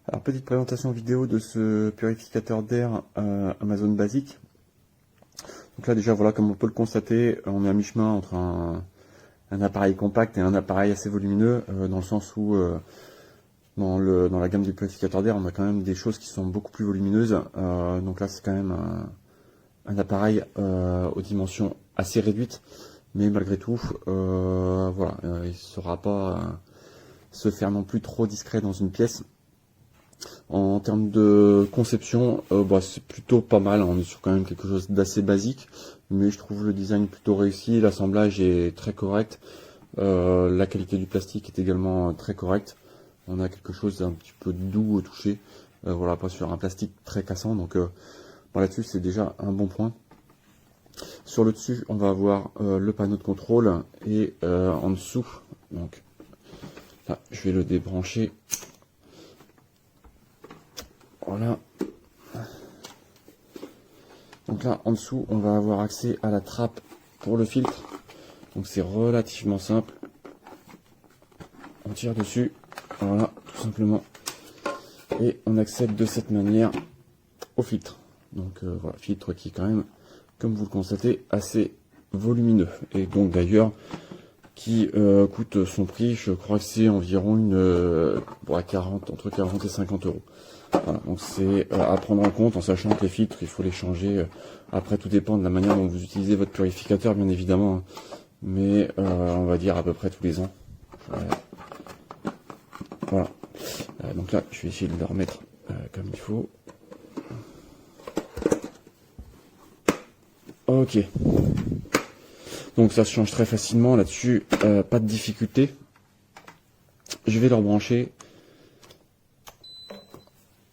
Alors, petite présentation vidéo de ce purificateur d'air Amazon basique. Donc là déjà voilà, comme on peut le constater, on est à mi-chemin entre un appareil compact et un appareil assez volumineux, dans le sens où dans la gamme du purificateur d'air on a quand même des choses qui sont beaucoup plus volumineuses. Donc là c'est quand même un appareil aux dimensions assez réduites, mais malgré tout voilà, il ne saura pas se faire non plus trop discret dans une pièce. En termes de conception, c'est plutôt pas mal, on est sur quand même quelque chose d'assez basique, mais je trouve le design plutôt réussi, l'assemblage est très correct, la qualité du plastique est également très correcte, on a quelque chose d'un petit peu doux au toucher, voilà, pas sur un plastique très cassant, donc là-dessus c'est déjà un bon point. Sur le dessus, on va avoir le panneau de contrôle, et en dessous, donc là je vais le débrancher. Voilà. Donc là, en dessous, on va avoir accès à la trappe pour le filtre. Donc c'est relativement simple. On tire dessus, voilà, tout simplement. Et on accède de cette manière au filtre. Donc voilà, filtre qui est quand même, comme vous le constatez, assez volumineux. Et donc d'ailleurs, qui coûte son prix, je crois que c'est environ entre 40 et 50 euros. Voilà, donc c'est à prendre en compte, en sachant que les filtres, il faut les changer. Après, tout dépend de la manière dont vous utilisez votre purificateur, bien évidemment, hein. Mais on va dire à peu près tous les ans. Voilà. Donc là, je vais essayer de le remettre comme il faut. Ok. Donc ça se change très facilement là-dessus, pas de difficulté. Je vais le rebrancher.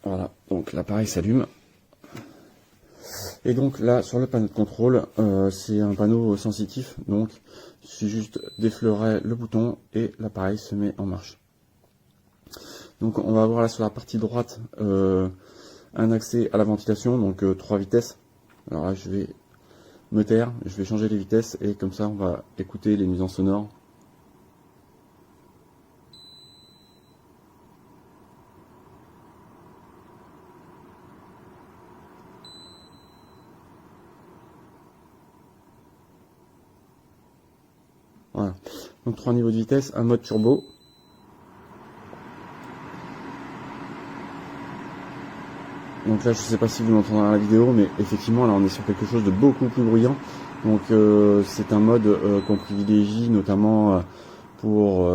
Voilà, donc l'appareil s'allume. Et donc là, sur le panneau de contrôle, c'est un panneau sensitif, donc il suffit juste d'effleurer le bouton et l'appareil se met en marche. Donc on va avoir là sur la partie droite un accès à la ventilation, donc 3 vitesses. Alors là, je vais me taire, je vais changer les vitesses et comme ça on va écouter les nuisances sonores. Voilà. Donc 3 niveaux de vitesse, un mode turbo. Donc là je sais pas si vous l'entendrez dans la vidéo, mais effectivement là on est sur quelque chose de beaucoup plus bruyant. Donc c'est un mode qu'on privilégie notamment pour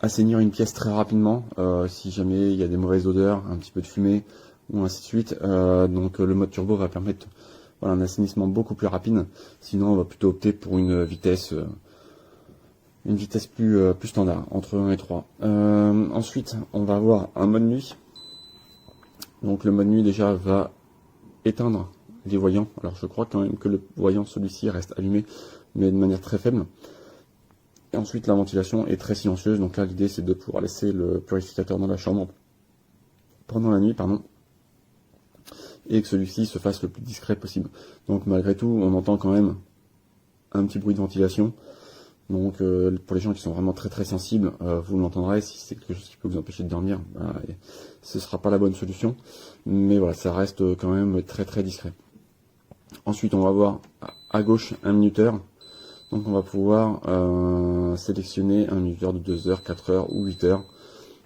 assainir une pièce très rapidement, si jamais il y a des mauvaises odeurs, un petit peu de fumée ou ainsi de suite. Donc le mode turbo va permettre un assainissement beaucoup plus rapide. Sinon on va plutôt opter pour une vitesse plus standard, entre 1 et 3. Ensuite on va avoir un mode nuit. Donc le mode nuit déjà va éteindre les voyants. Alors je crois quand même que le voyant celui-ci reste allumé, mais de manière très faible. Et ensuite la ventilation est très silencieuse, donc là l'idée c'est de pouvoir laisser le purificateur dans la chambre pendant la nuit, et que celui-ci se fasse le plus discret possible. Donc malgré tout on entend quand même un petit bruit de ventilation. Donc pour les gens qui sont vraiment très très sensibles, vous l'entendrez. Si c'est quelque chose qui peut vous empêcher de dormir, ce sera pas la bonne solution, mais voilà, ça reste quand même très très discret. Ensuite on va avoir à gauche un minuteur. Donc on va pouvoir sélectionner un minuteur de 2 heures, 4 heures ou 8 heures.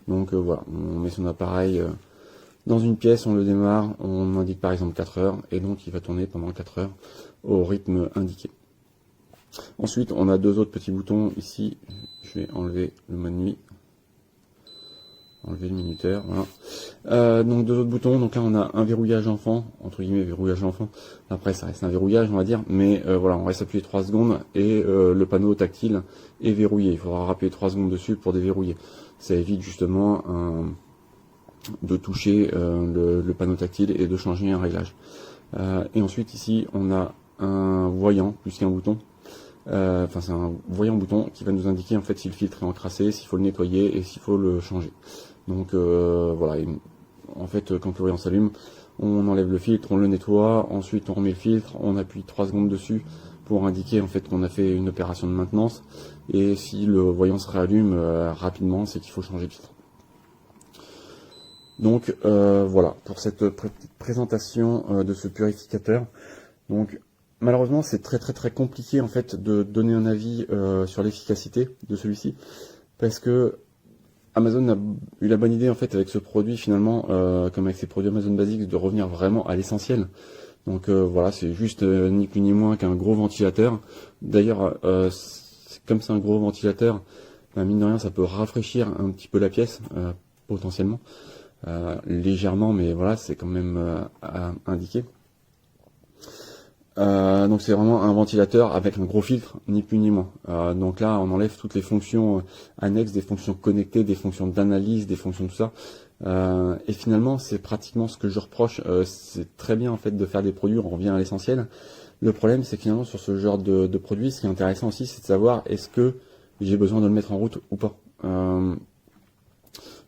Donc voilà, on met son appareil dans une pièce, on le démarre, on indique par exemple 4 heures, et donc il va tourner pendant 4 heures au rythme indiqué. Ensuite on a deux autres petits boutons ici, je vais enlever le mode nuit, enlever le minuteur, voilà. Donc deux autres boutons, donc là on a un verrouillage enfant, entre guillemets verrouillage enfant, après ça reste un verrouillage on va dire, mais voilà, on reste appuyé 3 secondes et le panneau tactile est verrouillé, il faudra appuyer 3 secondes dessus pour déverrouiller. Ça évite justement de toucher le panneau tactile et de changer un réglage. Et ensuite ici on a un voyant plus qu'un bouton. C'est un voyant bouton qui va nous indiquer en fait si le filtre est encrassé, s'il faut le nettoyer et s'il faut le changer. Donc voilà, en fait quand le voyant s'allume, on enlève le filtre, on le nettoie, ensuite on remet le filtre, on appuie 3 secondes dessus pour indiquer en fait qu'on a fait une opération de maintenance, et si le voyant se réallume rapidement, c'est qu'il faut changer le filtre. Donc voilà pour cette présentation de ce purificateur. Donc malheureusement c'est très compliqué en fait de donner un avis sur l'efficacité de celui-ci, parce que Amazon a eu la bonne idée en fait avec ce produit finalement, comme avec ses produits Amazon Basics, de revenir vraiment à l'essentiel. Donc voilà, c'est juste ni plus ni moins qu'un gros ventilateur. D'ailleurs, comme c'est un gros ventilateur, mine de rien, ça peut rafraîchir un petit peu la pièce, potentiellement, légèrement, mais voilà, c'est quand même à indiquer. Donc c'est vraiment un ventilateur avec un gros filtre, ni plus ni moins. Donc là, on enlève toutes les fonctions annexes, des fonctions connectées, des fonctions d'analyse, des fonctions tout ça. Et finalement, c'est pratiquement ce que je reproche. C'est très bien en fait de faire des produits, on revient à l'essentiel. Le problème, c'est que finalement sur ce genre de produit, ce qui est intéressant aussi, c'est de savoir est-ce que j'ai besoin de le mettre en route ou pas.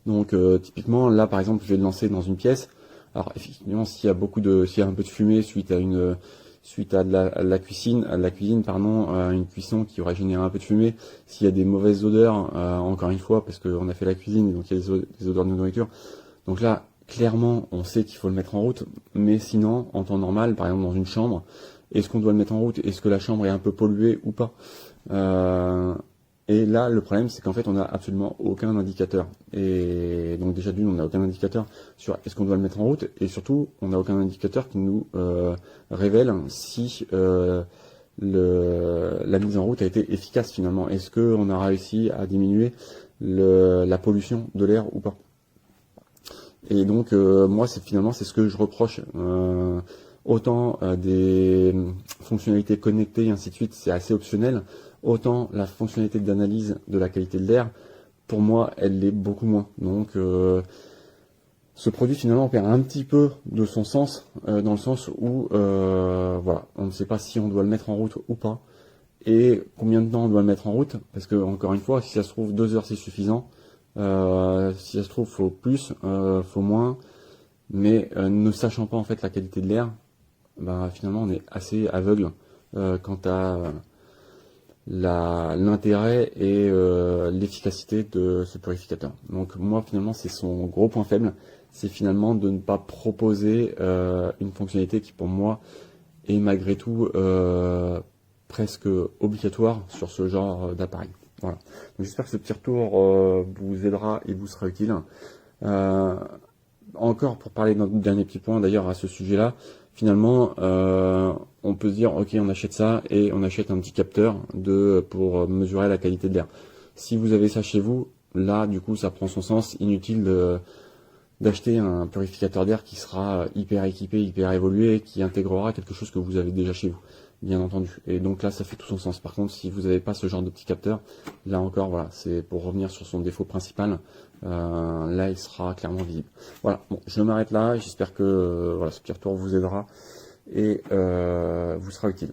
Donc typiquement, là par exemple, je vais le lancer dans une pièce. Alors effectivement, s'il y a un peu de fumée suite à la cuisine, une cuisson qui aurait généré un peu de fumée, s'il y a des mauvaises odeurs, encore une fois, parce qu'on a fait la cuisine, donc il y a des odeurs de nourriture. Donc là, clairement, on sait qu'il faut le mettre en route, mais sinon, en temps normal, par exemple dans une chambre, est-ce qu'on doit le mettre en route? Est-ce que la chambre est un peu polluée ou pas? Et là, le problème, c'est qu'en fait, on n'a absolument aucun indicateur. Et donc déjà d'une, on n'a aucun indicateur sur est-ce qu'on doit le mettre en route, et surtout, on n'a aucun indicateur qui nous révèle si la mise en route a été efficace finalement. Est-ce qu'on a réussi à diminuer la pollution de l'air ou pas? Et donc, moi, c'est ce que je reproche. Autant des fonctionnalités connectées et ainsi de suite, c'est assez optionnel. Autant la fonctionnalité d'analyse de la qualité de l'air, pour moi, elle l'est beaucoup moins. Donc, ce produit finalement perd un petit peu de son sens, dans le sens où, voilà, on ne sait pas si on doit le mettre en route ou pas, et combien de temps on doit le mettre en route, parce que encore une fois, si ça se trouve 2 heures c'est suffisant, si ça se trouve faut plus, faut moins, mais ne sachant pas en fait la qualité de l'air, finalement on est assez aveugle quant à l'intérêt et l'efficacité de ce purificateur. Donc moi finalement c'est son gros point faible, c'est finalement de ne pas proposer une fonctionnalité qui pour moi est malgré tout presque obligatoire sur ce genre d'appareil. Voilà. Donc j'espère que ce petit retour vous aidera et vous sera utile. Encore pour parler d'un dernier petit point d'ailleurs à ce sujet-là, finalement on peut se dire ok, on achète ça et on achète un petit capteur pour mesurer la qualité de l'air. Si vous avez ça chez vous, là du coup ça prend son sens, inutile d'acheter un purificateur d'air qui sera hyper équipé, hyper évolué, qui intégrera quelque chose que vous avez déjà chez vous, bien entendu. Et donc là ça fait tout son sens. Par contre, si vous n'avez pas ce genre de petit capteur, là encore voilà, c'est pour revenir sur son défaut principal. Là il sera clairement visible. Voilà, bon, je m'arrête là, j'espère que voilà, ce petit retour vous aidera et vous sera utile.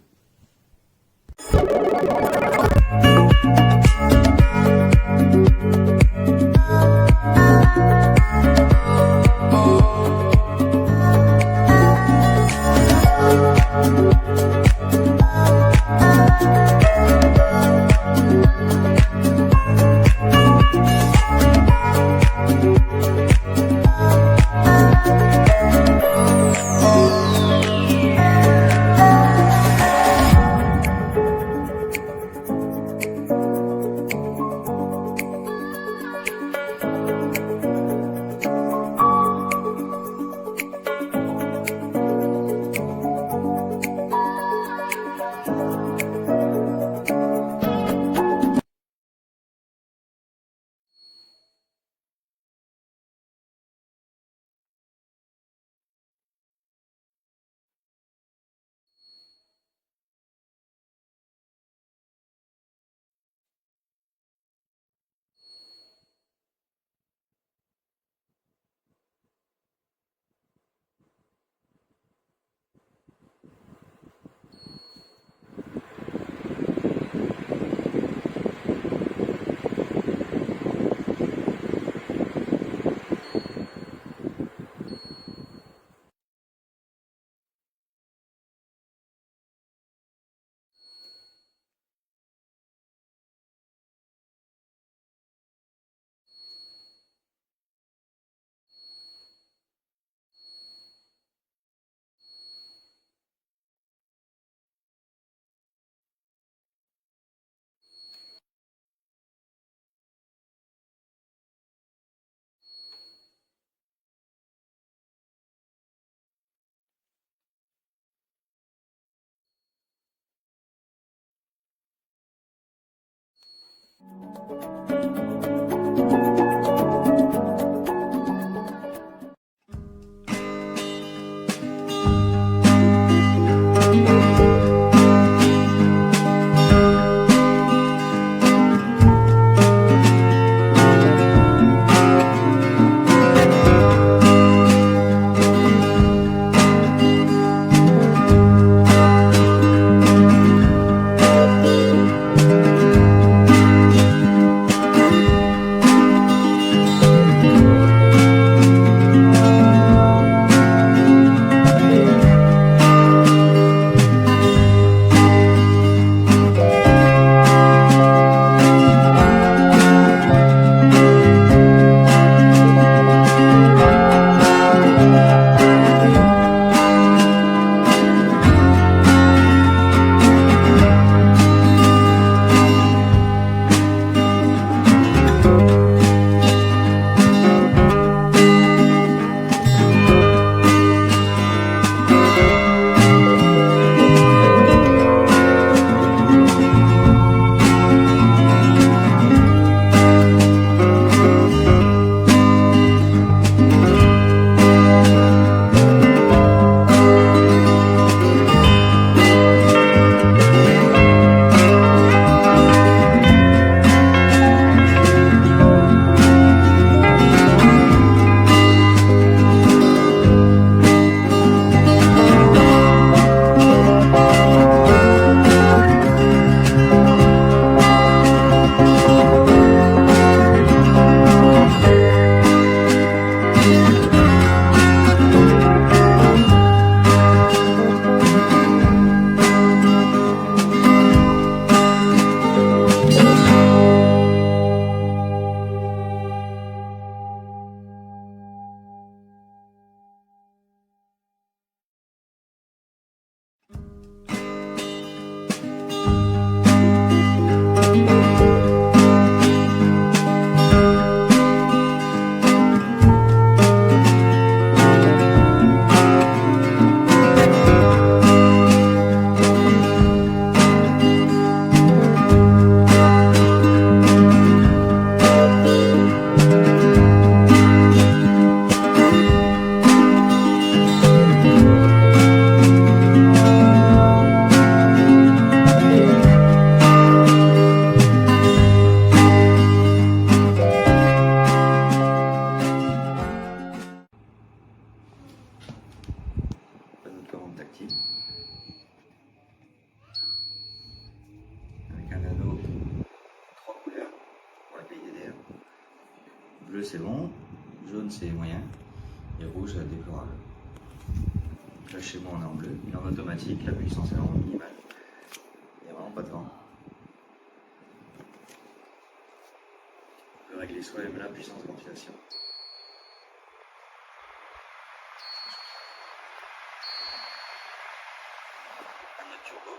Avec un anneau 3 couleurs pour la PIDDR. Bleu c'est bon, jaune c'est moyen et rouge déplorable. Là chez moi on est en bleu, il est en automatique, la puissance est vraiment minimale. Il n'y a vraiment pas de vent. On peut régler soi-même la puissance de ventilation. Un mode turbo,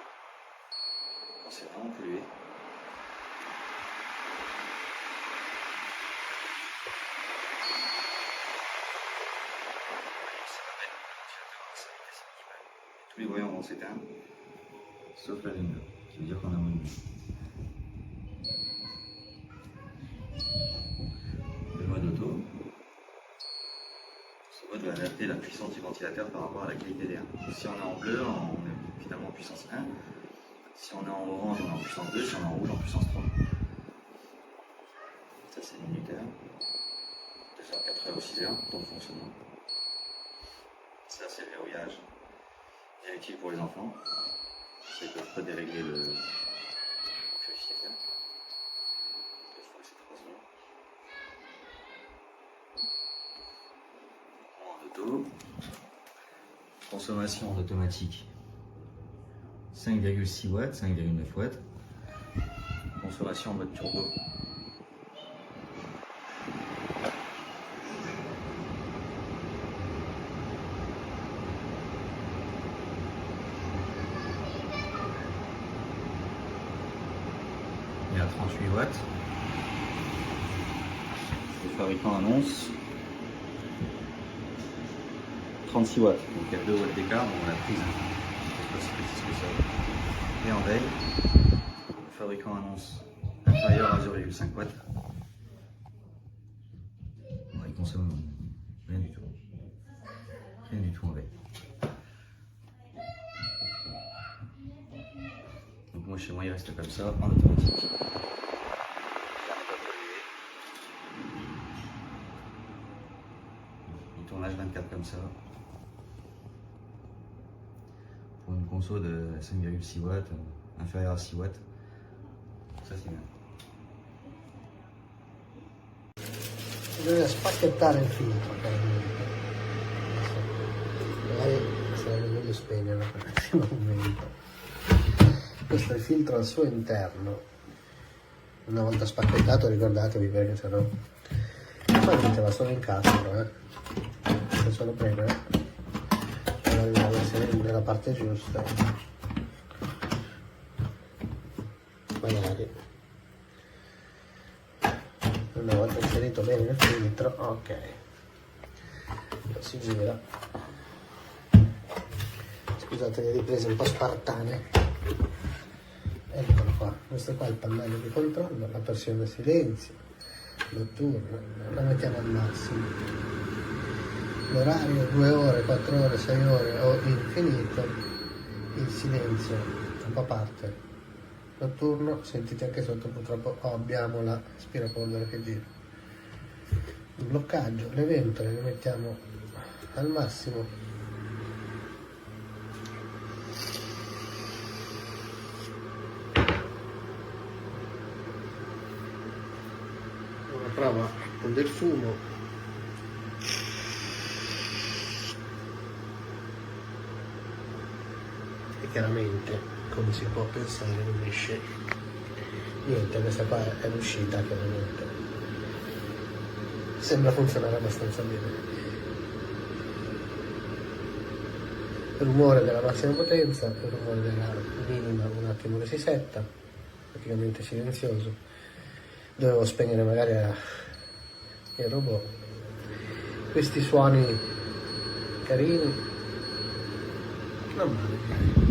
quand c'est vraiment pollué. Tous les voyants vont s'éteindre, sauf la lumière, qui veut dire qu'on a moins de lumière. Le mode auto, ce mode va adapter la puissance du ventilateur par rapport à la qualité d'air. Si on est en bleu, on est finalement en puissance 1. Si on est en orange, on est en puissance 2. Si on est en rouge, en puissance 3. Ça c'est le minuteur. 2 heures, 4 heures ou 6 heures pour le fonctionnement. Ça c'est le verrouillage. Bien utile pour les enfants. Ils ne peuvent pas dérégler le purificateur. Je crois que c'est 3 secondes. En auto. Consommation en automatique 5,6 watts, 5,9 watts. Consommation en mode turbo. Il est à 38 watts. Le fabricant annonce 36 watts. Donc il y a 2 watts d'écart dans la prise. Je ne sais pas si c'est ce que ça. Et en veille, le fabricant annonce 1 inférieur à 0,5 watts. Bon, il consomme rien du tout. Rien du tout avec. Donc moi chez moi il reste comme ça en automatique. Il tourne H24 comme ça. Pour une conso de 5,6 watts, inférieur à 6 watts. Ça c'est bien. Bisogna spacchettare il filtro, chiaramente. Magari sarebbe meglio spegnerlo per il momento. Questo è il filtro al suo interno. Una volta spacchettato ricordatevi, perché se no poi metteva solo in castro, se solo premere per arrivare nella parte giusta, magari una volta inserito bene il filtro, ok, lo si gira. Scusate le riprese un po' spartane. Eccolo qua, questo qua è il pannello di controllo, la pressione silenzio, notturno, la mettiamo al massimo. L'orario 2 ore, 4 ore, 6 ore o infinito, il silenzio un po' parte. Notturno, sentite anche sotto purtroppo abbiamo l'aspirapolvere che gira. Il bloccaggio, le ventole le mettiamo al massimo. Una prova con del fumo. E chiaramente, come si può pensare, non esce niente. Questa qua è l'uscita, chiaramente sembra funzionare abbastanza bene. Il rumore della massima potenza, il rumore della minima un attimo che si setta, praticamente silenzioso. Dovevo spegnere magari il robot. Questi suoni carini, non male.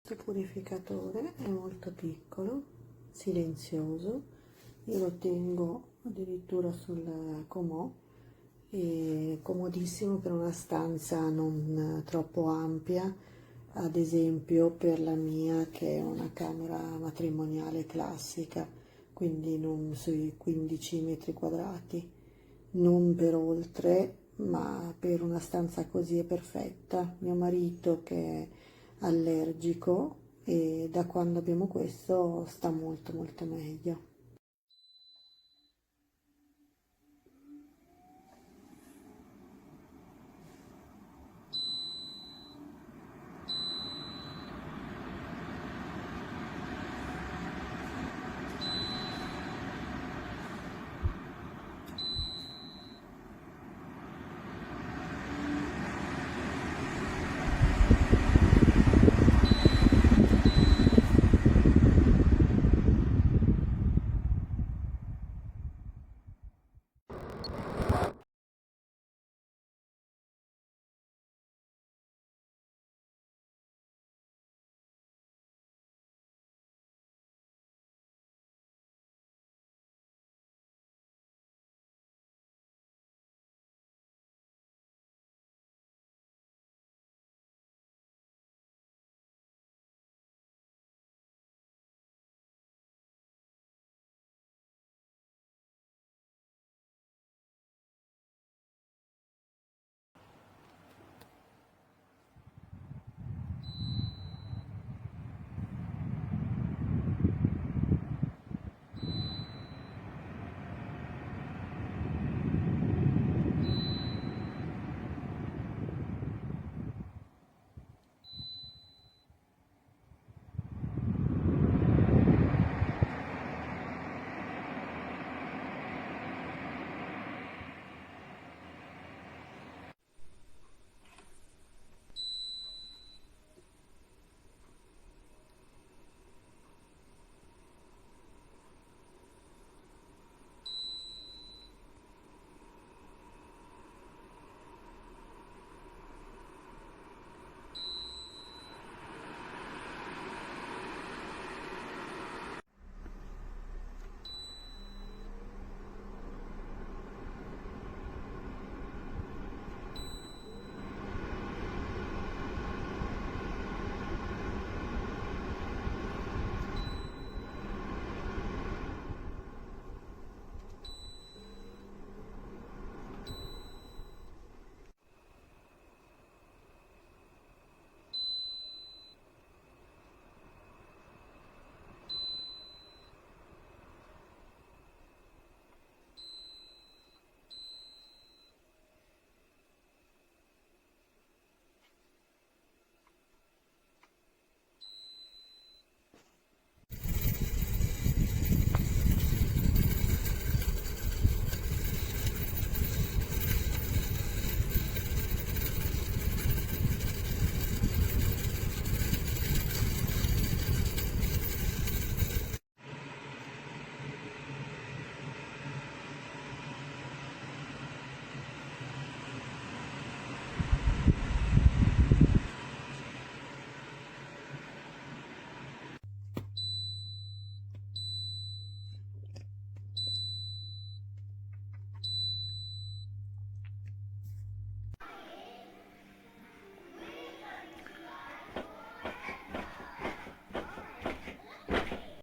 Questo purificatore è molto piccolo, silenzioso, io lo tengo addirittura sul comò, è comodissimo per una stanza non troppo ampia, ad esempio per la mia che è una camera matrimoniale classica, quindi non sui 15 metri quadrati, non per oltre, ma per una stanza così è perfetta. Mio marito che è allergico e da quando abbiamo questo sta molto molto meglio.